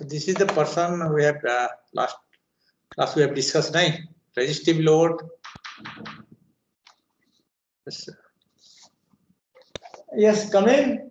So this is the person we have last class we have discussed, right? Resistive load. Yes, come in.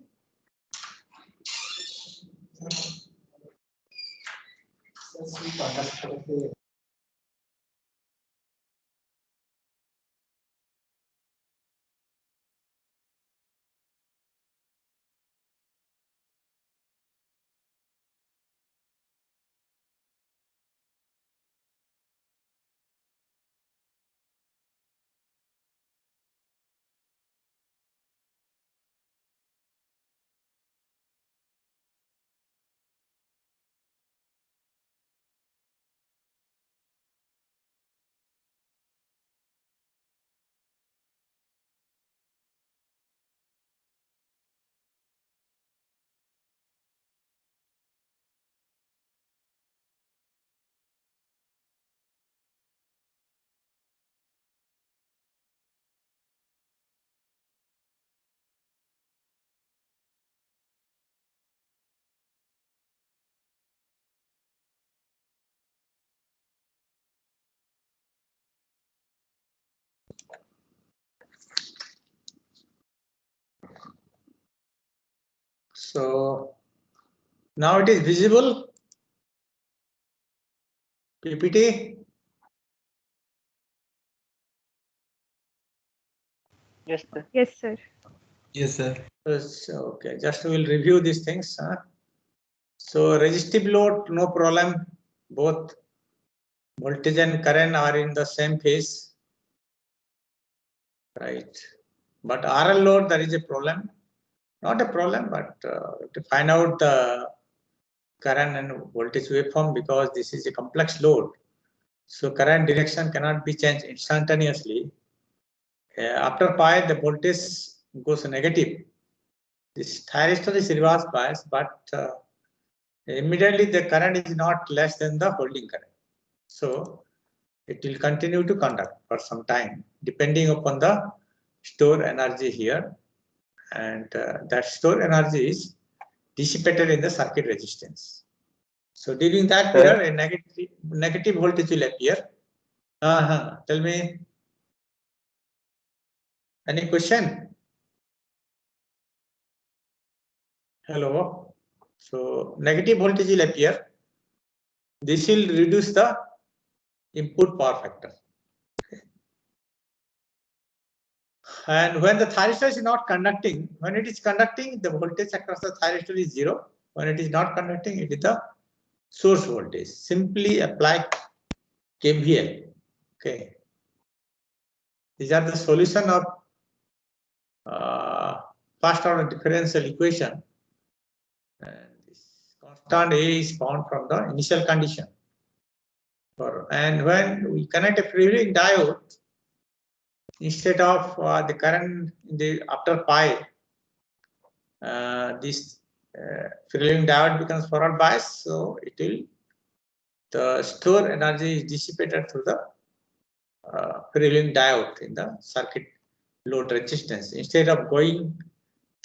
So now it is visible. PPT. Yes, sir. Yes, sir. Yes, sir. Okay, just we'll review these things. So resistive load, no problem. Both voltage and current are in the same phase, right? But RL load, there is a problem. Not a problem, but to find out the current and voltage waveform, because this is a complex load. So current direction cannot be changed instantaneously. After pi, the voltage goes negative. This thyristor is reverse bias, but immediately the current is not less than the holding current. So it will continue to conduct for some time, depending upon the stored energy here. And that stored energy is dissipated in the circuit resistance. So during that period, a negative voltage will appear. Tell me, any question? Hello. So negative voltage will appear. This will reduce the input power factor. And when the thyristor is not conducting, when it is conducting, the voltage across the thyristor is 0. When it is not conducting, it is the source voltage. Simply apply KVL. Okay. These are the solution of first order differential equation. And this constant A is found from the initial condition. And when we connect a freewheeling diode, instead of the current in the after pi, this freewheeling diode becomes forward bias, so it will the stored energy is dissipated through the freewheeling diode in the circuit load resistance, instead of going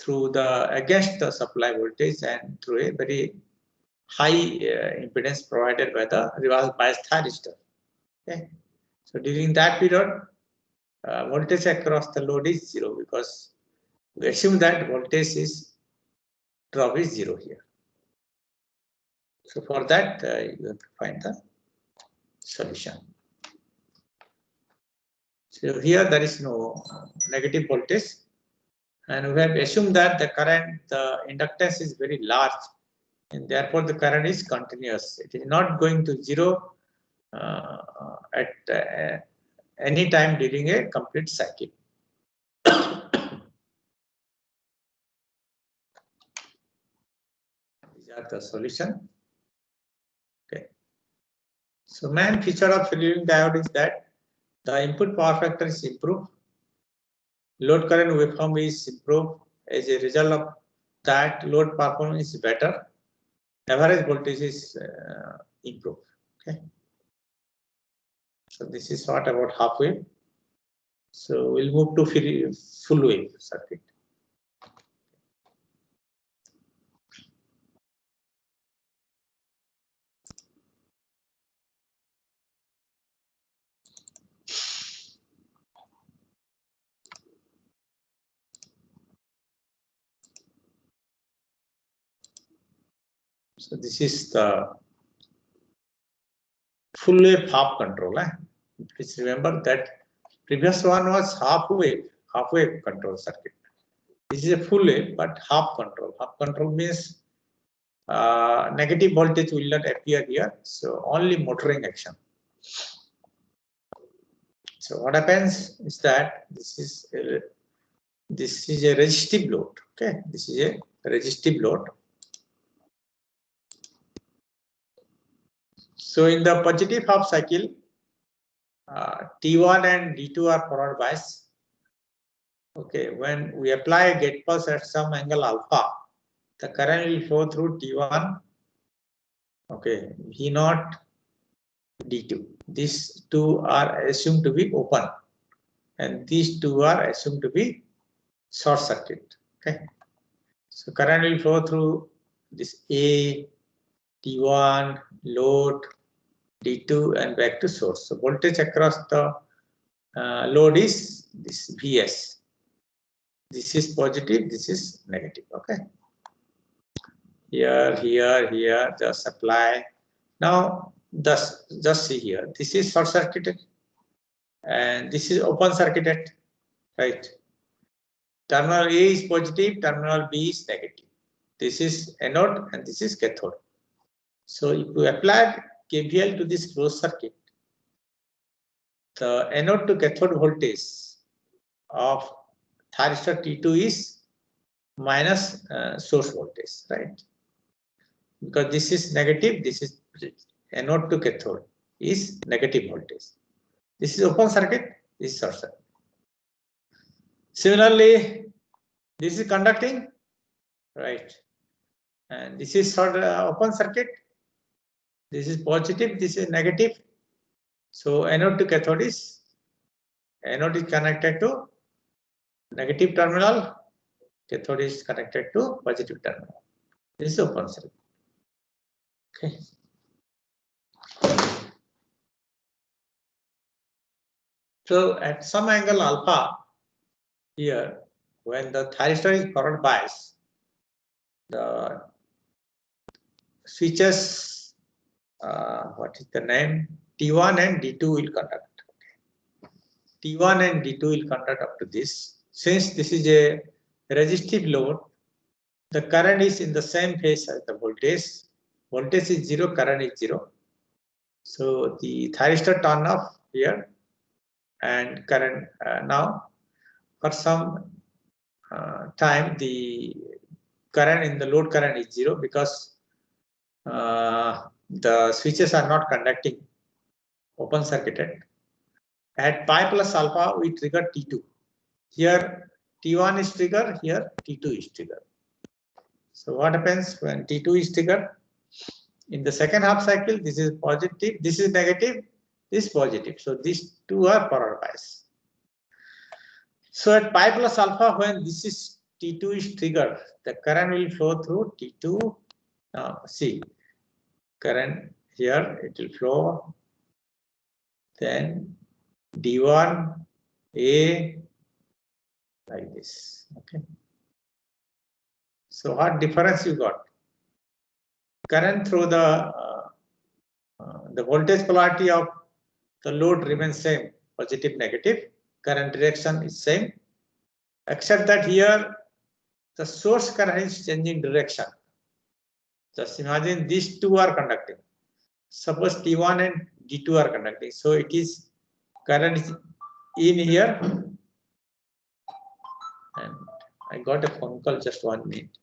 through the against the supply voltage and through a very high impedance provided by the reverse bias thyristor. Okay, so during that period, voltage across the load is 0, because we assume that voltage is drop is 0 here. So for that, you have to find the solution. So here there is no negative voltage, and we have assumed that the current, the inductance is very large, and therefore the current is continuous. It is not going to 0 at any time during a complete cycle. These are the solution. Okay. So main feature of freewheeling diode is that the input power factor is improved, load current waveform is improved. As a result of that, load performance is better, average voltage is improved. Okay. So this is what about half wave. So we'll move to full wave circuit. So this is the full wave half control. Please remember that previous one was half wave control circuit. This is a full wave, but half control. Half control means negative voltage will not appear here, so only motoring action. So what happens is that this is a resistive load. Okay, this is a resistive load. So in the positive half cycle, T1 and D2 are forward bias. Okay, when we apply a gate pulse at some angle alpha, the current will flow through T1. Okay, V0, D2. These two are assumed to be open, and these two are assumed to be short circuit. Okay, so current will flow through this A, T1, load, D2, and back to source. So voltage across the load is this Vs. This is positive, this is negative. Okay. Here, just apply. Now, just see here. This is short circuited, and this is open circuited, right? Terminal A is positive, terminal B is negative. This is anode, and this is cathode. So, if you apply KVL to this closed circuit, the anode to cathode voltage of thyristor T2 is minus source voltage, right? Because this is negative, this is anode to cathode is negative voltage. This is open circuit, this is short circuit. Similarly, this is conducting, right? And this is open circuit. This is positive, this is negative. So anode to cathode is connected to negative terminal, cathode is connected to positive terminal. This is open circuit. Okay. So at some angle alpha here, when the thyristor is forward bias, the switches, what is the name? T1 and D2 will conduct. T1 and D2 will conduct up to this. Since this is a resistive load, the current is in the same phase as the voltage. Voltage is 0, current is 0. So the thyristor turn off here, and current now for some time the current in the load current is 0 because the switches are not conducting, open circuited. At pi plus alpha, we trigger T2. Here T1 is triggered, here T2 is triggered. So what happens when T2 is triggered? In the second half cycle, this is positive, this is negative, this is positive. So these two are forward bias. So at pi plus alpha, when this is T2 is triggered, the current will flow through T2. Now see, current here, it will flow, then D1, A, like this. Okay. So what difference you got? Current through the voltage polarity of the load remains same, positive, negative. Current direction is same, except that here the source current is changing direction. Just imagine these two are conducting. Suppose T1 and D2 are conducting. So it is current is in here. And I got a phone call, just 1 minute.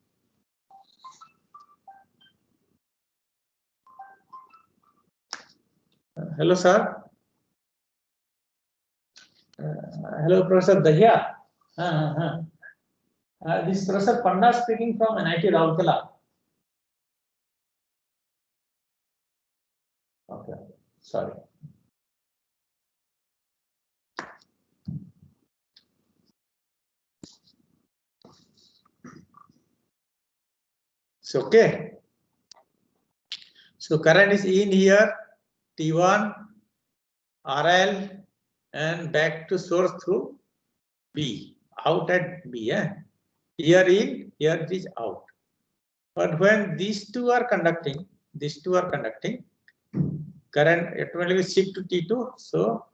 Hello, sir. Hello, Professor Dahya. This is Professor Panda speaking from NIT Rourkela. Okay, sorry. It's okay. So current is in here, T1, RL, and back to source through B, out at B. Here in, here it is out. But when these two are conducting, current automatically shift to T2. So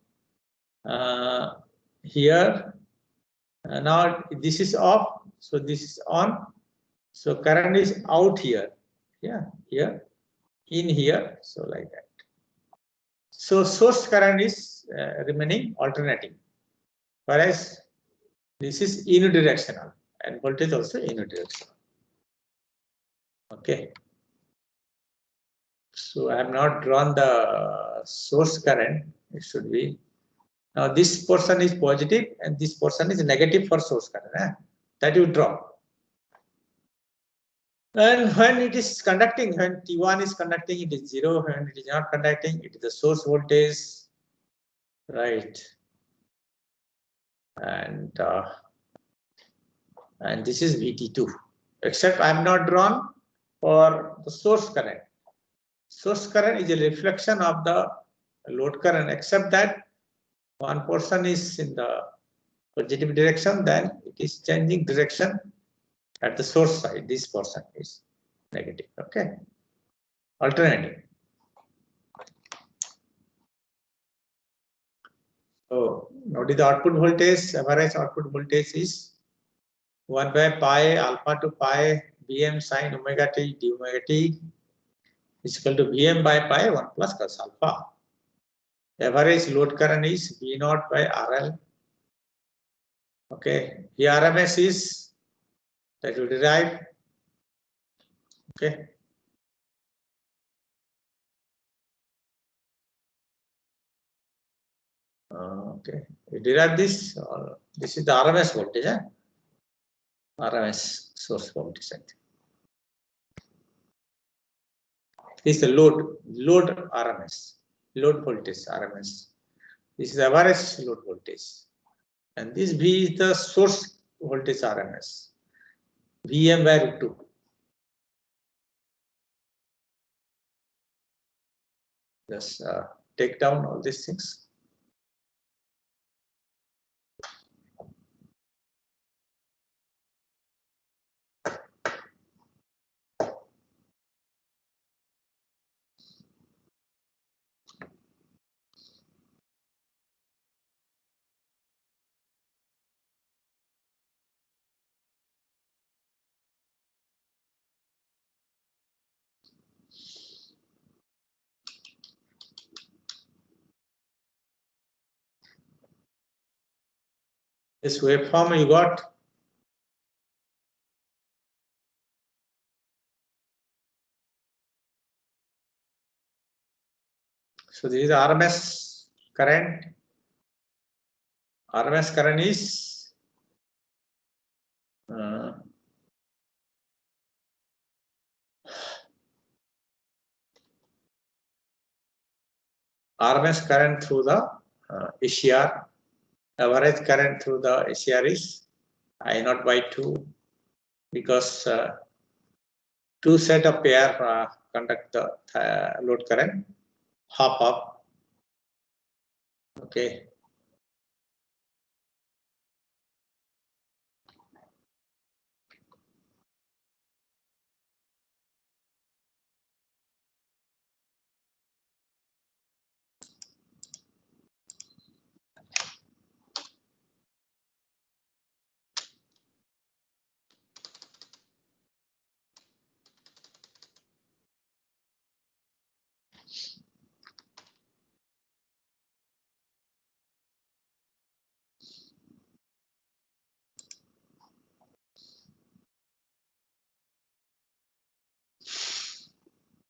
here now this is off, so this is on. So current is out here, yeah, here, in here, so like that. So source current is remaining alternating, whereas this is unidirectional and voltage also unidirectional. Okay. So I have not drawn the source current. It should be. Now this portion is positive and this portion is negative for source current. That you draw. And when it is conducting, when T1 is conducting, it is 0. When it is not conducting, it is the source voltage, right? And this is VT2. Except I am not drawn for the source current. Source current is a reflection of the load current, except that one portion is in the positive direction, then it is changing direction at the source side. This portion is negative. Okay, alternating. So notice the output voltage, average output voltage is 1 by pi alpha to pi Vm sin omega t d omega t is equal to Vm by pi 1 plus cos alpha. Average load current is V0 by RL. Okay, here RMS is that you derive. Okay. Okay, we derive this. This is the RMS voltage. RMS source voltage. This is the load RMS, load voltage RMS. This is average load voltage, and this V is the source voltage RMS. Vm by root 2. Just take down all these things. This waveform you got. So this is RMS current. RMS current is RMS current through the ACR. Average current through the ACR is I0 by 2, because two set of pair conduct the load current half up. Okay.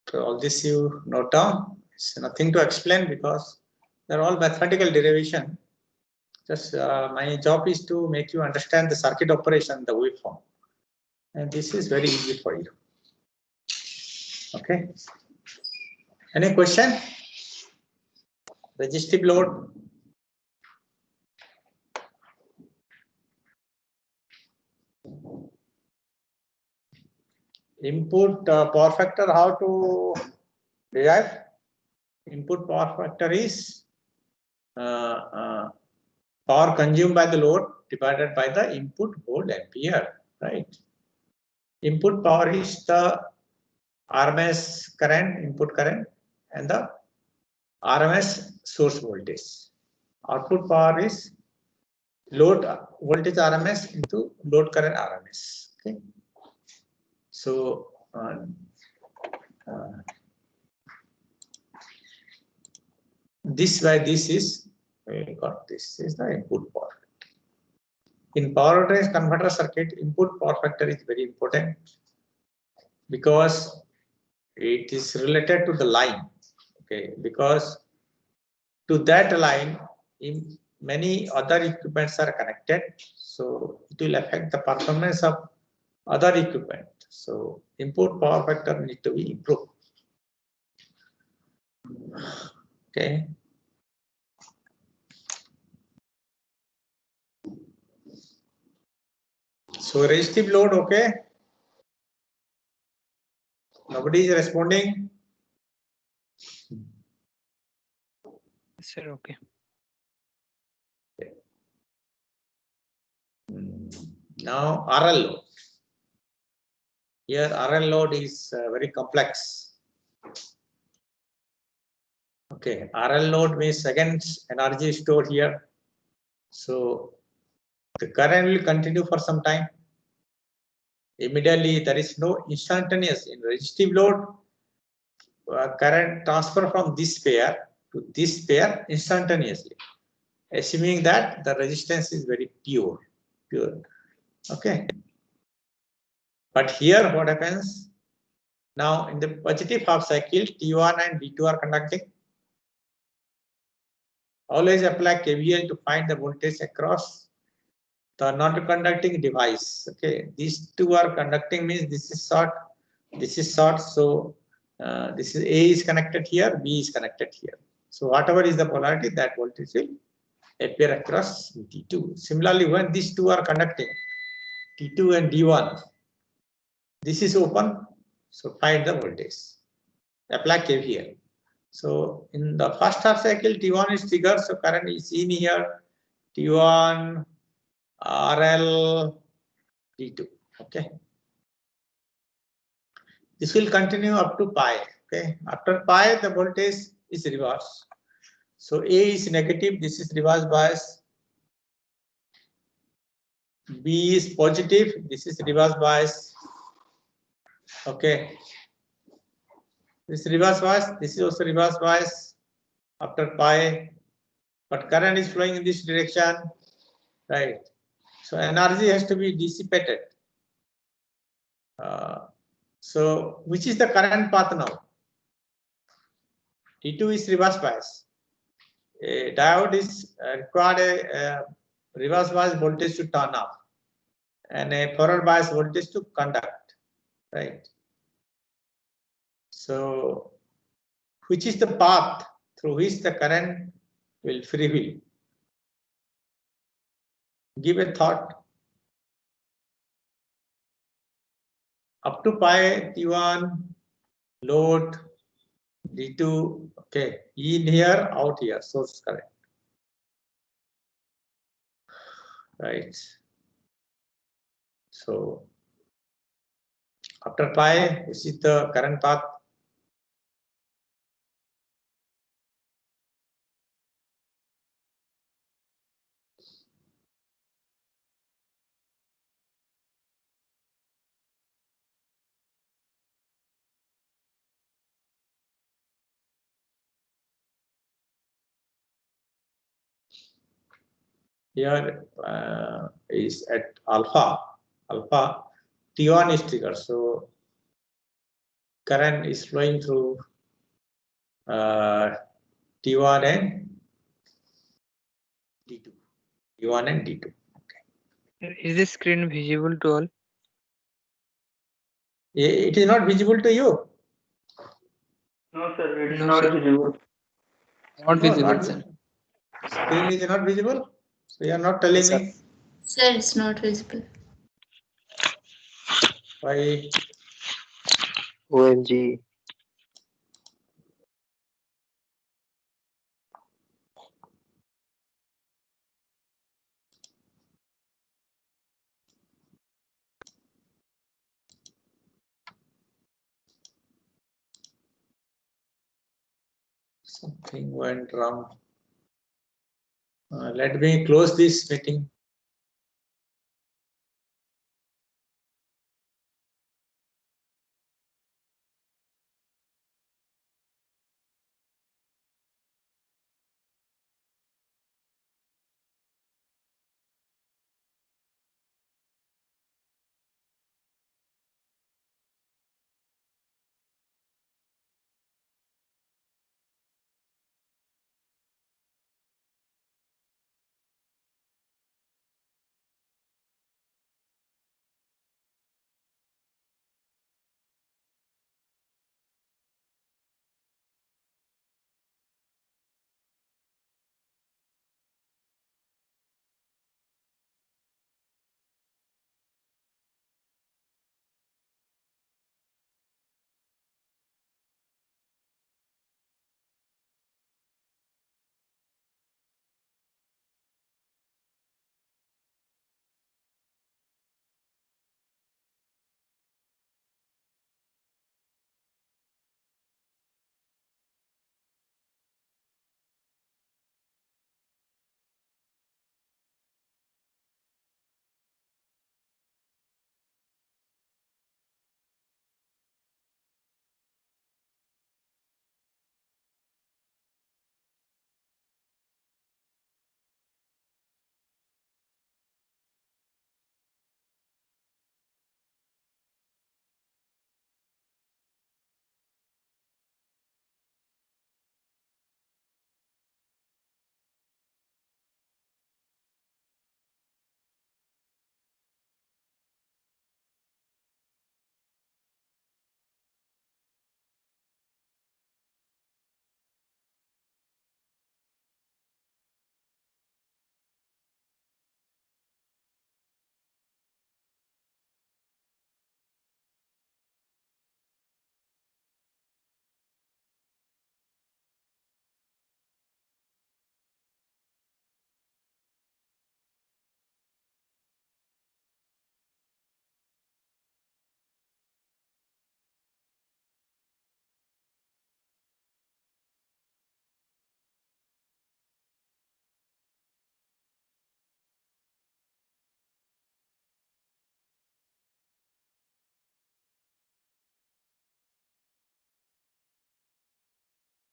So all this you note down. It's nothing to explain because they're all mathematical derivation. Just my job is to make you understand the circuit operation, the waveform, and this is very easy for you. Okay. Any question? Resistive load. Input power factor, how to derive? Input power factor is power consumed by the load divided by the input volt ampere, right? Input power is the RMS current, input current, and the RMS source voltage. Output power is load voltage RMS into load current RMS. Okay. So this way, this is we got this is the input power. In power voltage converter circuit, input power factor is very important because it is related to the line. Okay, because to that line, many other equipments are connected, so it will affect the performance of other equipment. So input power factor need to be improved. Okay. So resistive load, okay. Nobody is responding. Sir, okay. Now RL load. Here RL load is very complex. Okay, RL load means again energy stored here. So the current will continue for some time. Immediately there is no instantaneous in resistive load. Current transfer from this pair to this pair instantaneously, assuming that the resistance is very pure. Okay. But here what happens? Now in the positive half cycle, T1 and D2 are conducting. Always apply KVL to find the voltage across the non-conducting device. Okay, these two are conducting means this is short, this is short. So this is A is connected here, B is connected here. So whatever is the polarity, that voltage will appear across T2. Similarly, when these two are conducting, T2 and D1, this is open. So find the voltage. Apply KVL. So in the first half cycle, T1 is triggered, so current is in here. T1, RL, D2. Okay. This will continue up to pi. Okay. After pi, the voltage is reversed. So A is negative. This is reverse bias. B is positive. This is reverse bias. Okay. This is reverse bias. This is also reverse bias after pi. But current is flowing in this direction, right? So energy has to be dissipated. So which is the current path now? T2 is reverse bias. A diode is required a reverse bias voltage to turn off and a forward bias voltage to conduct, right? So which is the path through which the current will free wheel? Give a thought. Up to pi T1 load D2, okay, in here, out here, source current, right? So after pi, this is the current path. Here is at alpha T1 is triggered, so current is flowing through T1 and D2. T1 and D2. Sir, is this screen visible to all? It is not visible to you. No, sir, it is No, not sir. visible. Not No, visible, not sir. screen is not visible. So you are not telling Yes, sir. me Sir, it's not visible. why. OMG. Something went wrong. Let me close this meeting.